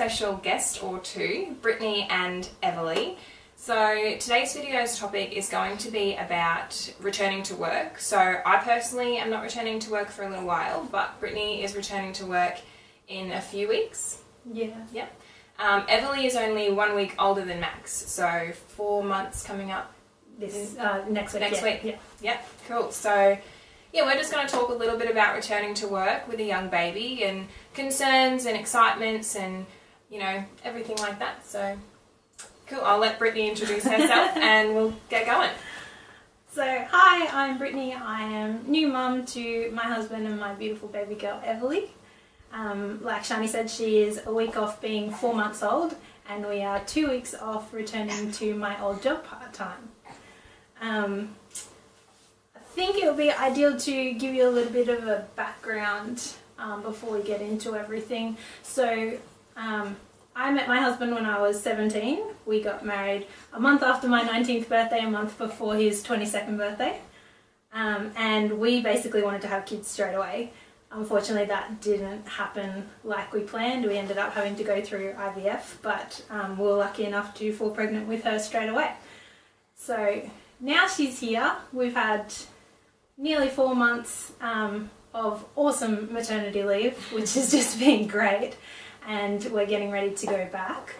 special guest or two, Brittany and Everly. So today's video's topic is going to be about returning to work. So I personally am not returning to work for a little while, but Brittany is returning to work in a few weeks. Yeah. Yep. Everly is only 1 week older than Max, so 4 months coming up This next week. next week. Yeah. Yep, cool. So yeah, we're just going to talk a little bit about returning to work with a young baby and concerns and excitements and, you know, everything like that. So cool, I'll let Brittany introduce herself and we'll get going. So, hi, I'm Brittany. I am new mum to my husband and my beautiful baby girl, Everly. Like Shani said, she is a week off being 4 months old, and we are 2 weeks off returning to my old job part-time. I think it would be ideal to give you a little bit of a background before we get into everything. So, I met my husband when I was 17. We got married a month after my 19th birthday, a month before his 22nd birthday. And we basically wanted to have kids straight away. Unfortunately, that didn't happen like we planned. We ended up having to go through IVF, but we were lucky enough to fall pregnant with her straight away. So now she's here. We've had nearly 4 months of awesome maternity leave, which has just been great. And we're getting ready to go back.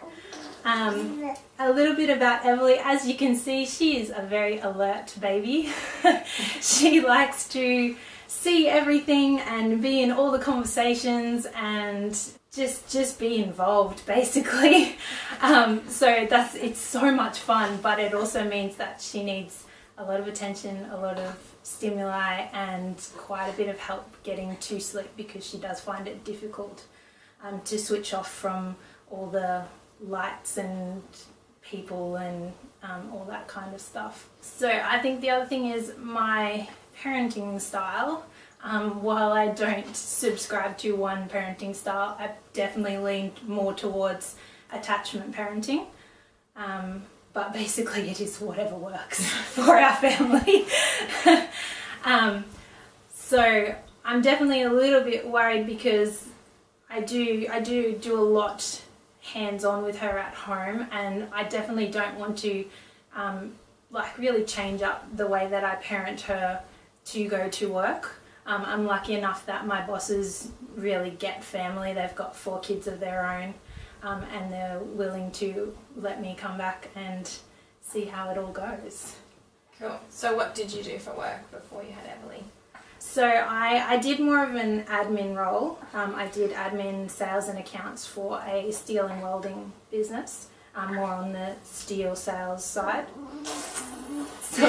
A little bit about Everly. As you can see, she is a very alert baby. She likes to see everything and be in all the conversations and just be involved, basically. So it's so much fun, but it also means that she needs a lot of attention, a lot of stimuli, and quite a bit of help getting to sleep because she does find it difficult to switch off from all the lights and people and all that kind of stuff. So I think the other thing is my parenting style. While I don't subscribe to one parenting style, I definitely lean more towards attachment parenting. But basically it is whatever works for our family. So I'm definitely a little bit worried because I do a lot hands-on with her at home, and I definitely don't want to really change up the way that I parent her to go to work. I'm lucky enough that my bosses really get family. They've got 4 kids of their own, and they're willing to let me come back and see how it all goes. Cool. So what did you do for work before you had Everly? So I did more of an admin role. I did admin, sales and accounts for a steel and welding business, more on the steel sales side. So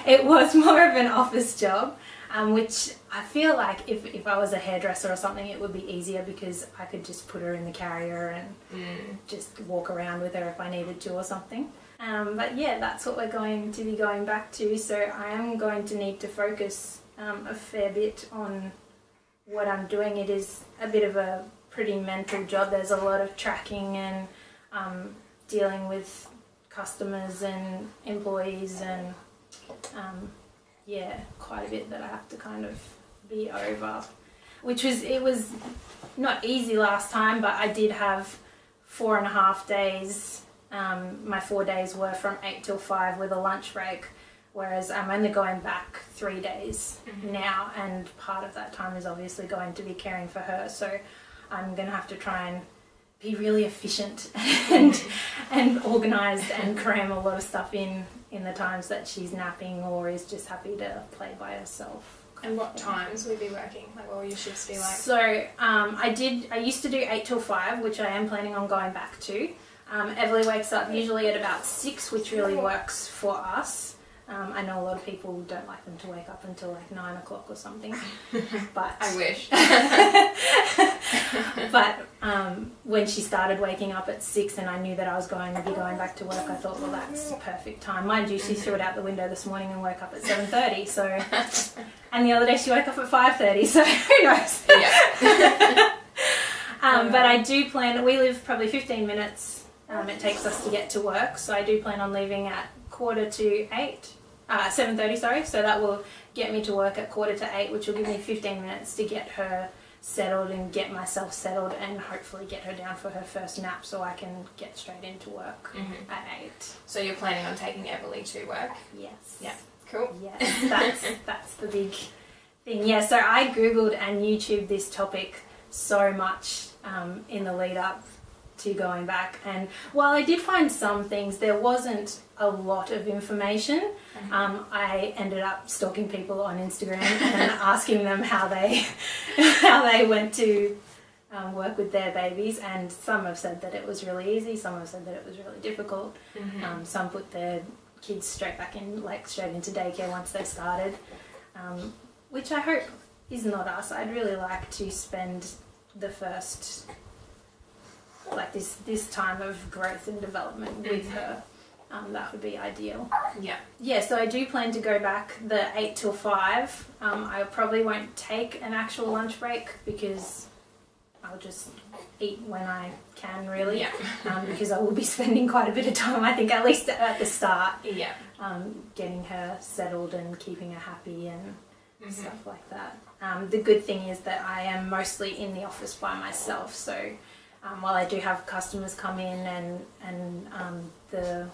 it was more of an office job, which I feel like if I was a hairdresser or something, it would be easier because I could just put her in the carrier and just walk around with her if I needed to or something. But yeah, that's what we're going to be going back to. So I am going to need to focus a fair bit on what I'm doing. It is a bit of a pretty mental job. There's a lot of tracking and dealing with customers and employees and quite a bit that I have to kind of be over, it was not easy last time, but I did have 4.5 days. My 4 days were from 8 till 5 with a lunch break, whereas I'm only going back 3 days now, and part of that time is obviously going to be caring for her, so I'm going to have to try and be really efficient and organised and cram a lot of stuff in the times that she's napping or is just happy to play by herself. And what times will you be working? Like, what will your shifts be like? So I used to do 8 till 5, which I am planning on going back to. Everly wakes up usually at about 6, which really works for us. I know a lot of people don't like them to wake up until like 9 o'clock or something, but I wish. But when she started waking up at 6 and I knew that I was going to be going back to work, I thought, well, that's perfect time. Mind you, she threw it out the window this morning and woke up at 7:30. So, and the other day she woke up at 5:30. So who knows? Yeah. But I do plan. We live probably 15 minutes. It takes us to get to work, so I do plan on leaving at 7:30, sorry, so that will get me to work at 7:45, which will give me 15 minutes to get her settled and get myself settled and hopefully get her down for her first nap so I can get straight into work at 8. So you're planning on taking Everly to work? Yes. Yeah. Cool. Yes, that's the big thing. Yeah, so I Googled and YouTubed this topic so much in the lead up to going back, and while I did find some things, there wasn't a lot of information. I ended up stalking people on Instagram and asking them how they went to work with their babies, and some have said that it was really easy, some have said that it was really difficult. Some put their kids straight into daycare once they started, which I hope is not us. I'd really like to spend the first this time of growth and development with her. That would be ideal. Yeah, so I do plan to go back the 8 till 5. I probably won't take an actual lunch break because I'll just eat when I can, really. Because I will be spending quite a bit of time, I think, at least at the start, getting her settled and keeping her happy and stuff like that. The good thing is that I am mostly in the office by myself, so while I do have customers come in and the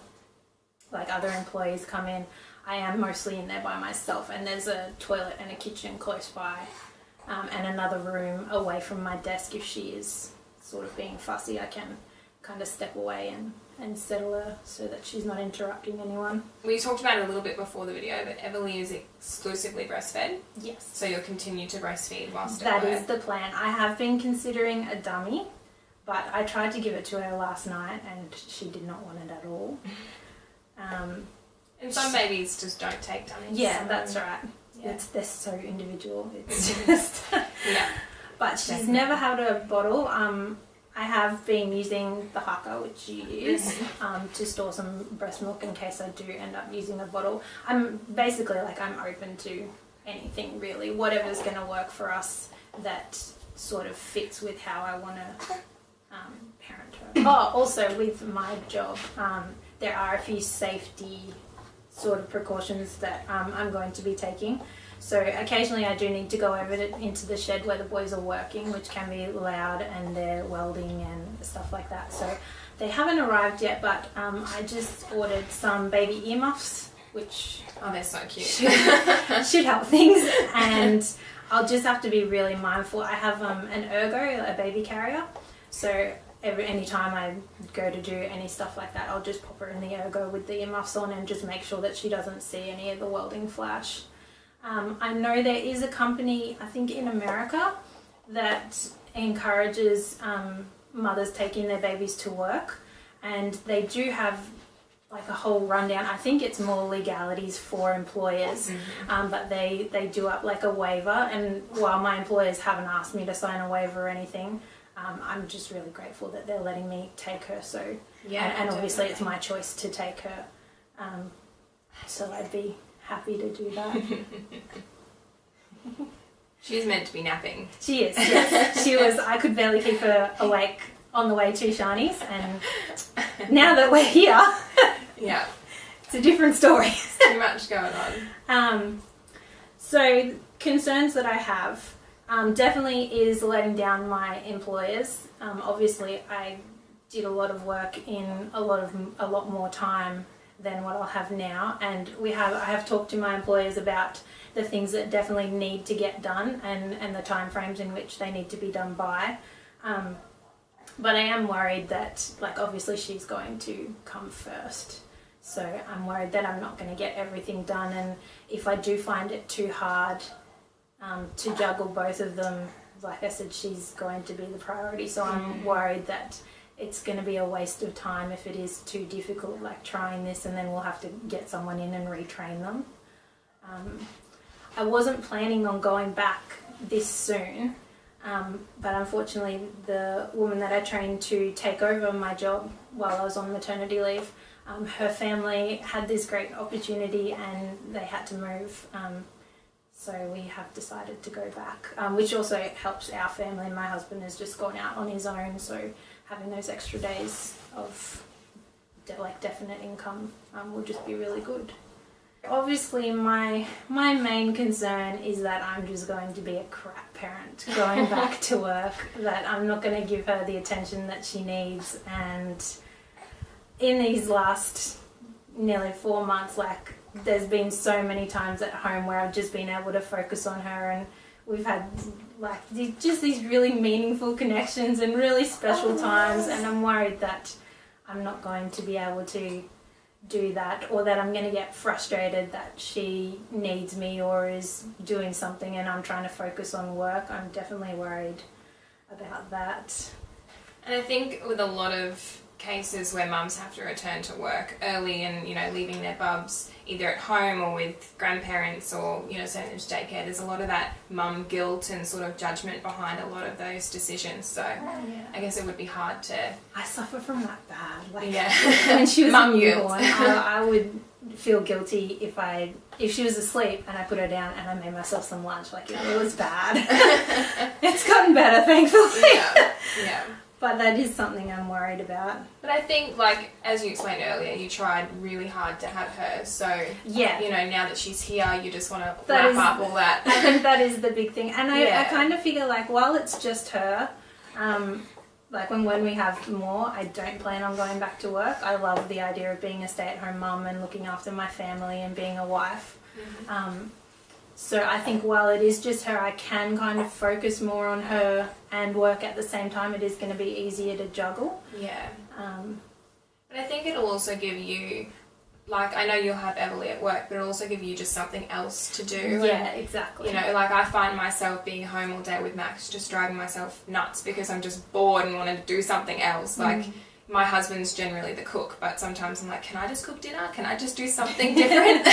other employees come in, I am mostly in there by myself, and there's a toilet and a kitchen close by, and another room away from my desk. If she is sort of being fussy, I can kind of step away and settle her so that she's not interrupting anyone. We talked about it a little bit before the video, but Everly is exclusively breastfed. Yes. So you'll continue to breastfeed whilst at That work. is the plan. I have been considering a dummy, but I tried to give it to her last night and she did not want it at all. And some babies just don't take dummies. Yeah, that's right. Yeah. They're so individual. It's just... But she's never had a bottle. I have been using the Haka, which you use, to store some breast milk in case I do end up using a bottle. I'm basically I'm open to anything, really. Whatever's going to work for us that sort of fits with how I want to parent her. Oh, also with my job, there are a few safety sort of precautions that I'm going to be taking. So occasionally I do need to go over into the shed where the boys are working, which can be loud, and they're welding and stuff like that. So they haven't arrived yet, but I just ordered some baby earmuffs, which they're so cute. should help things. And I'll just have to be really mindful. I have an ergo, a baby carrier. So any time I go to do any stuff like that, I'll just pop her in the ergo with the earmuffs on and just make sure that she doesn't see any of the welding flash. I know there is a company, I think in America, that encourages mothers taking their babies to work, and they do have a whole rundown. I think it's more legalities for employers, but they do up a waiver, and while my employers haven't asked me to sign a waiver or anything, I'm just really grateful that they're letting me take her. So and obviously it's my choice to take her, so I'd be happy to do that. She's meant to be napping. She is, yes. She was. I could barely keep her awake on the way to Shani's, and now that we're here, it's a different story. Too much going on. So concerns that I have definitely is letting down my employers. Obviously, I did a lot of work in a lot more time than what I'll have now, and I have talked to my employers about the things that definitely need to get done and the time frames in which they need to be done by. But I am worried that obviously she's going to come first, so I'm worried that I'm not going to get everything done, and if I do find it too hard to juggle both of them, like I said, she's going to be the priority, so I'm worried that it's going to be a waste of time if it is too difficult, trying this, and then we'll have to get someone in and retrain them. I wasn't planning on going back this soon, but unfortunately the woman that I trained to take over my job while I was on maternity leave, her family had this great opportunity and they had to move, so we have decided to go back, which also helps our family. My husband has just gone out on his own, so having those extra days of definite income will just be really good. Obviously, my main concern is that I'm just going to be a crap parent going back to work, that I'm not going to give her the attention that she needs. And in these last nearly 4 months, like, there's been so many times at home where I've just been able to focus on her, and we've had like just these really meaningful connections and really special times, and I'm worried that I'm not going to be able to do that, or that I'm going to get frustrated that she needs me or is doing something and I'm trying to focus on work. I'm definitely worried about that. And I think with a lot of cases where mums have to return to work early and, you know, leaving their bubs either at home or with grandparents or, you know, sending them to daycare, there's a lot of that mum guilt and sort of judgment behind a lot of those decisions. So I guess it would be hard to... I suffer from that bad. Like, yeah. when she was a Mum guilt. newborn, I would feel guilty if she was asleep and I put her down and I made myself some lunch. Like, it was bad. It's gotten better, thankfully. Yeah. But that is something I'm worried about. But I think, like, as you explained earlier, you tried really hard to have her. So, yeah, you know, now that she's here, you just want to wrap up all that. I think that is the big thing. And Yeah. I kind of figure, like, while it's just her, like when we have more, I don't plan on going back to work. I love the idea of being a stay-at-home mum and looking after my family and being a wife. Mm-hmm. So I think while it is just her, I can kind of focus more on her and work at the same time. It is going to be easier to juggle. Yeah. But I think it'll also give you, like, I know you'll have Everly at work, but it'll also give you just something else to do. Yeah, and, exactly. you know, like, I find myself being home all day with Max just driving myself nuts because I'm just bored and wanting to do something else. Like, my husband's generally the cook, but sometimes I'm like, can I just cook dinner? Can I just do something different?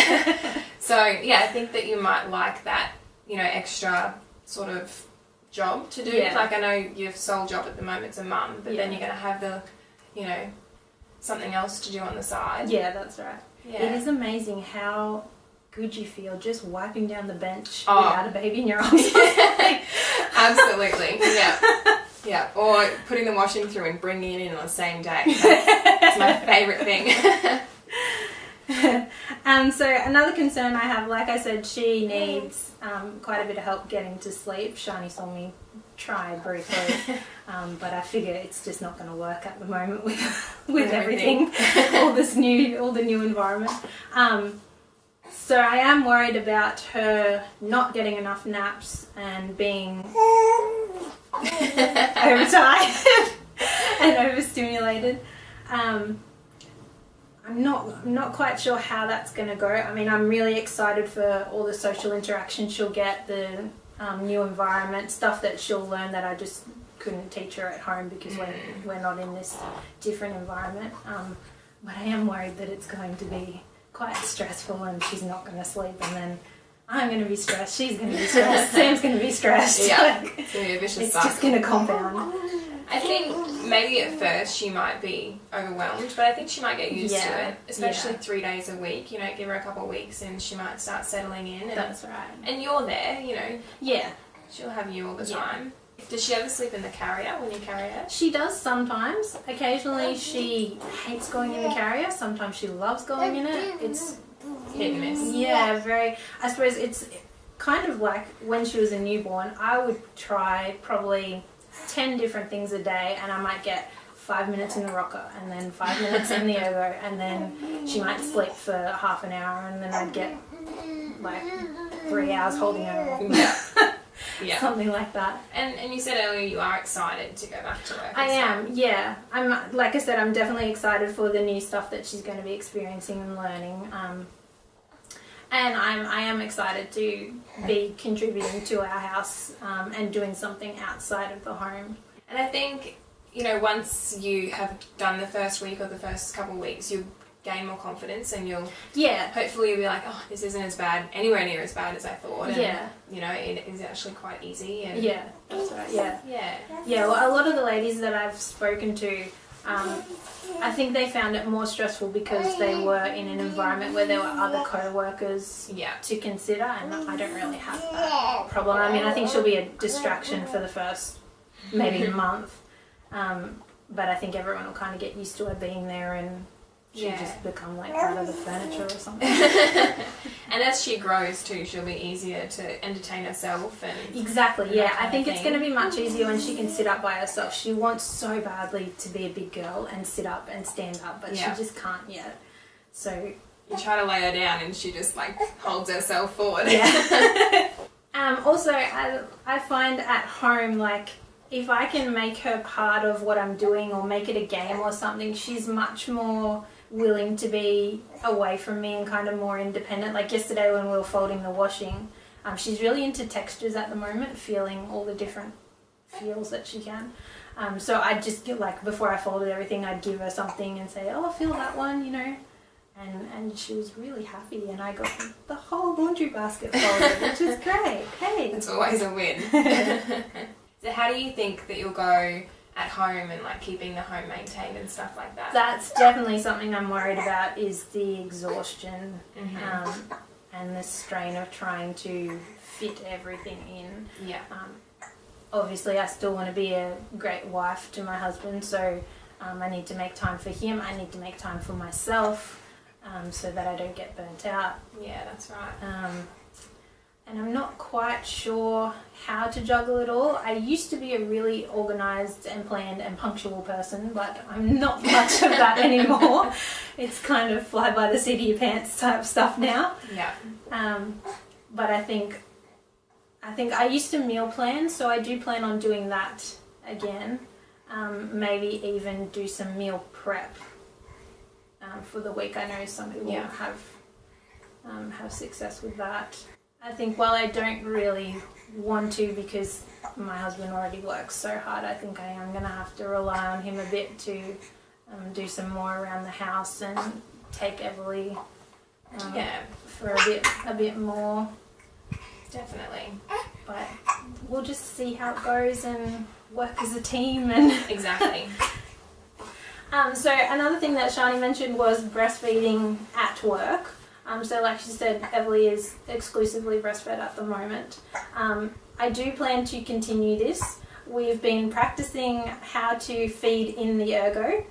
So, yeah, I think that you might like that, you know, extra sort of job to do. Yeah. Like, I know your sole job at the moment's a mum, but then Yeah. you're going to have the, you know, something else to do on the side. Yeah, that's right. Yeah. It is amazing how good you feel just wiping down the bench Oh. without a baby in your arms. Absolutely, yeah. Yeah, or putting the washing through and bringing it in on the same day. It's my favourite thing. So another concern I have, like I said, she needs quite a bit of help getting to sleep. Shani saw me try briefly, but I figure it's just not going to work at the moment with everything, all the new environment. So I am worried about her not getting enough naps and being overtired and overstimulated. I'm not quite sure how that's going to go. I mean, I'm really excited for all the social interaction she'll get, the new environment, stuff that she'll learn that I just couldn't teach her at home because we're not in this different environment. But I am worried that it's going to be quite stressful and she's not going to sleep, and then I'm going to be stressed, she's going to be stressed, Sam's going to be stressed. Yeah, Like, it's going to be a vicious it's cycle. just going to compound. I think maybe at first she might be overwhelmed, but I think she might get used to it, especially 3 days a week. You know, give her a couple of weeks and she might start settling in. And, That's right. and you're there, you know, Yeah. she'll have you all the Yeah. time. Does she ever sleep in the carrier when you carry her? She does sometimes. Occasionally she hates going in the carrier. Sometimes she loves going in it. It's Hit and miss. yeah, very. I suppose it's kind of like when she was a newborn. I would try probably 10 different things a day, and I might get 5 minutes in the rocker, and then 5 minutes in the ergo, and then she might sleep for half an hour, and then I'd get like 3 hours holding her. Yeah. Yeah. Something like that. And you said earlier you are excited to go back to work. I and am, yeah. I'm, like I said, I'm definitely excited for the new stuff that she's going to be experiencing and learning. And I am excited to be contributing to our house and doing something outside of the home. And I think, you know, once you have done the first week or the first couple of weeks, you'll gain more confidence and you'll hopefully you'll be like, oh, this isn't as bad, anywhere near as bad as I thought. And, you know, it is actually quite easy. And Yeah, that's right, yeah. Yeah. Yeah, well, a lot of the ladies that I've spoken to, I think they found it more stressful because they were in an environment where there were other co-workers to consider, and I don't really have that problem. I mean, I think she'll be a distraction for the first maybe month, but I think everyone will kind of get used to her being there and she'll just become like part of the furniture or something. And as she grows too, she'll be easier to entertain herself and exactly. and Yeah, that kind I think of it's thing. going to be much easier when she can sit up by herself. She wants so badly to be a big girl and sit up and stand up, but Yeah. she just can't yet. So You try to lay her down and she just like holds herself forward. yeah. Also, I find at home, like, if I can make her part of what I'm doing or make it a game or something, she's much more willing to be away from me and kind of more independent. Like yesterday when we were folding the washing, she's really into textures at the moment, feeling all the different feels that she can. So I'd just get, like, before I folded everything, I'd give her something and say, oh, feel that one, you know. And she was really happy, and I got the whole laundry basket folded, which is great. Hey, It's always a win. So how do you think that you'll go at home and like keeping the home maintained and stuff like that? that's definitely something I'm worried about, is the exhaustion and the strain of trying to fit everything in. Yeah. Obviously, I still want to be a great wife to my husband, so I need to make time for him. I need to make time for myself, so that I don't get burnt out. Yeah, that's right. And I'm not quite sure how to juggle it all. I used to be a really organised and planned and punctual person, but I'm not much of that anymore. It's kind of fly by the seat of your pants type stuff now. Yeah. But I think I used to meal plan, so I do plan on doing that again. Maybe even do some meal prep for the week. I know some people have success with that. I think while I don't really want to, because my husband already works so hard, I think I am going to have to rely on him a bit to do some more around the house and take Everly for a bit more. Definitely. But we'll just see how it goes and work as a team. And Exactly. so another thing that Shani mentioned was breastfeeding at work. So like she said, Everly is exclusively breastfed at the moment. I do plan to continue this. We've been practicing how to feed in the ergo,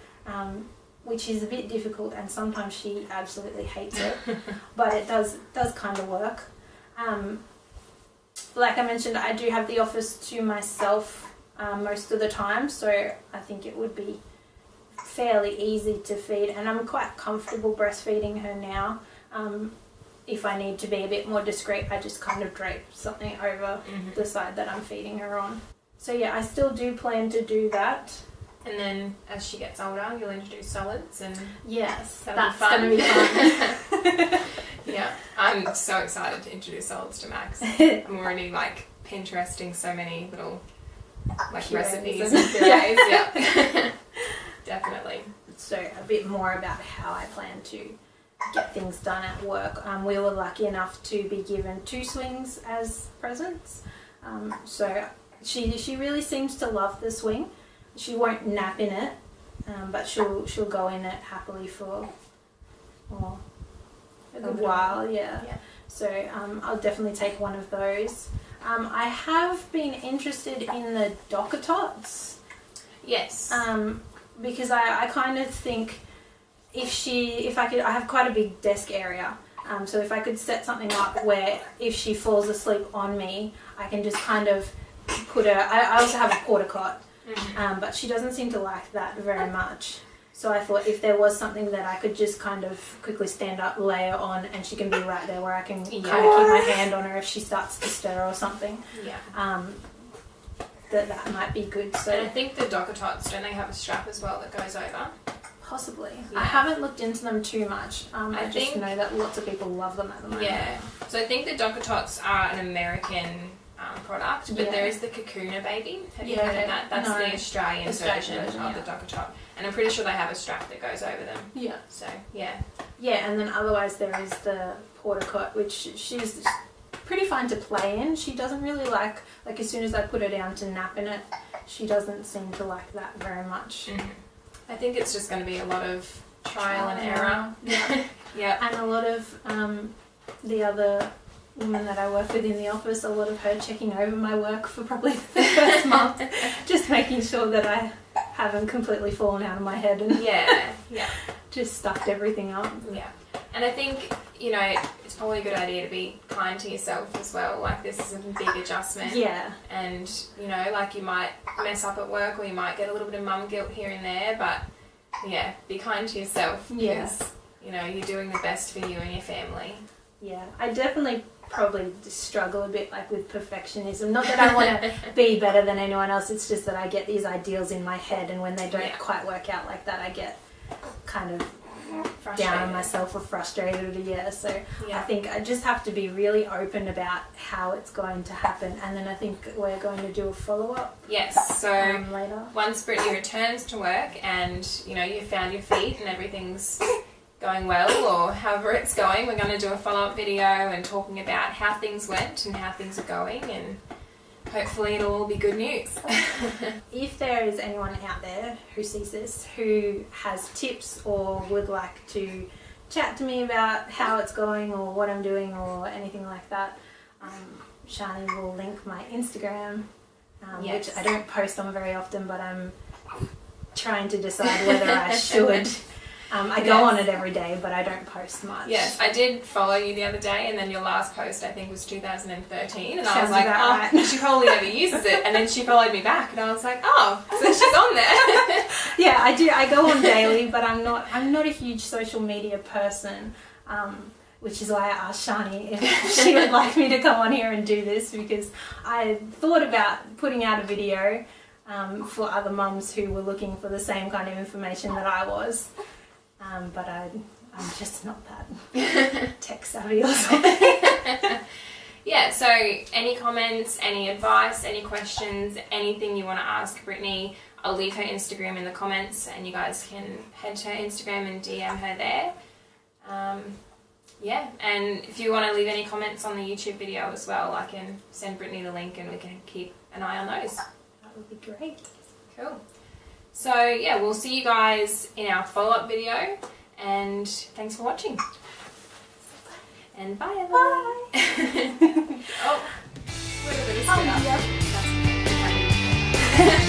which is a bit difficult, and sometimes she absolutely hates it, but it does kind of work. Like I mentioned, I do have the office to myself most of the time, so I think it would be fairly easy to feed, and I'm quite comfortable breastfeeding her now. If I need to be a bit more discreet, I just kind of drape something over the side that I'm feeding her on. So yeah, I still do plan to do that. And then as she gets older, you'll introduce solids and Yes, that'll that's be fun. going to be fun. Yeah, I'm so excited to introduce solids to Max. I'm already like Pinteresting so many little like Purees recipes and- and purees. Yeah, definitely. So a bit more about how I plan to get things done at work. We were lucky enough to be given 2 swings as presents. So she really seems to love the swing. She won't nap in it, but she'll go in it happily for a good while. Yeah. So I'll definitely take one of those. I have been interested in the DockATots. Yes. Because I kind of think if I could, I have quite a big desk area. So if I could set something up where if she falls asleep on me, I can just kind of put her. I also have a porta cot. But she doesn't seem to like that very much. So I thought if there was something that I could just kind of quickly stand up, lay her on, and she can be right there where I can kind of keep my hand on her if she starts to stir or something. Yeah. That might be good. So And I think the DockATots, don't they have a strap as well that goes over? possibly. Yeah. I haven't looked into them too much. I just think- know that lots of people love them at the moment. Yeah. So I think the DockATots are an American product, but Yeah. there is the Kakuna Baby. Have you Yeah, heard of that? That's no. the Australian version of yeah. the DockATot. And I'm pretty sure they have a strap that goes over them. Yeah. So, yeah. Yeah, and then otherwise there is the porta cot, which she's pretty fine to play in. She doesn't really like as soon as I put her down to nap in it, she doesn't seem to like that very much. I think it's just going to be a lot of trial and error. Yeah. Yeah. And a lot of the other woman that I work with in the office, a lot of her checking over my work for probably the first month, just making sure that I haven't completely fallen out of my head. And Yeah. Yeah. just stuffed everything up. Yeah. And I think, you know, it's probably a good idea to be kind to yourself as well. Like, this is a big adjustment. Yeah. And, you know, like, you might mess up at work or you might get a little bit of mum guilt here and there, but, yeah, be kind to yourself because, Yeah. you know, you're doing the best for you and your family. Yeah, I definitely probably struggle a bit like with perfectionism. Not that I want to be better than anyone else, it's just that I get these ideals in my head, and when they don't quite work out like that, I get kind of down on myself or frustrated. Yeah, so I think I just have to be really open about how it's going to happen, and then I think we're going to do a follow-up. Yes, so later. Once Brittany returns to work and, you know, you've found your feet and everything's going well, or however it's going, we're going to do a follow-up video and talking about how things went and how things are going, and hopefully it'll all be good news. If there is anyone out there who sees this who has tips or would like to chat to me about how it's going or what I'm doing or anything like that, Shani will link my Instagram, Yes. which I don't post on very often, but I'm trying to decide whether I should. I go on it every day, but I don't post much. Yes, I did follow you the other day, and then your last post I think was 2013, and I Sounds was like, about oh, right. she probably never uses it, and then she followed me back, and I was like, oh, so she's on there. Yeah, I do. I go on daily, but I'm not a huge social media person, which is why I asked Shani if she would like me to come on here and do this, because I thought about putting out a video for other mums who were looking for the same kind of information that I was. But I'm just not that tech savvy or something. Yeah, so any comments, any advice, any questions, anything you want to ask Brittany, I'll leave her Instagram in the comments, and you guys can head to her Instagram and DM her there. Yeah, and if you want to leave any comments on the YouTube video as well, I can send Brittany the link and we can keep an eye on those. That would be great. Cool. So yeah, we'll see you guys in our follow-up video, and thanks for watching. And bye, everybody. Bye. Oh, wait a minute, Oh, yeah. That's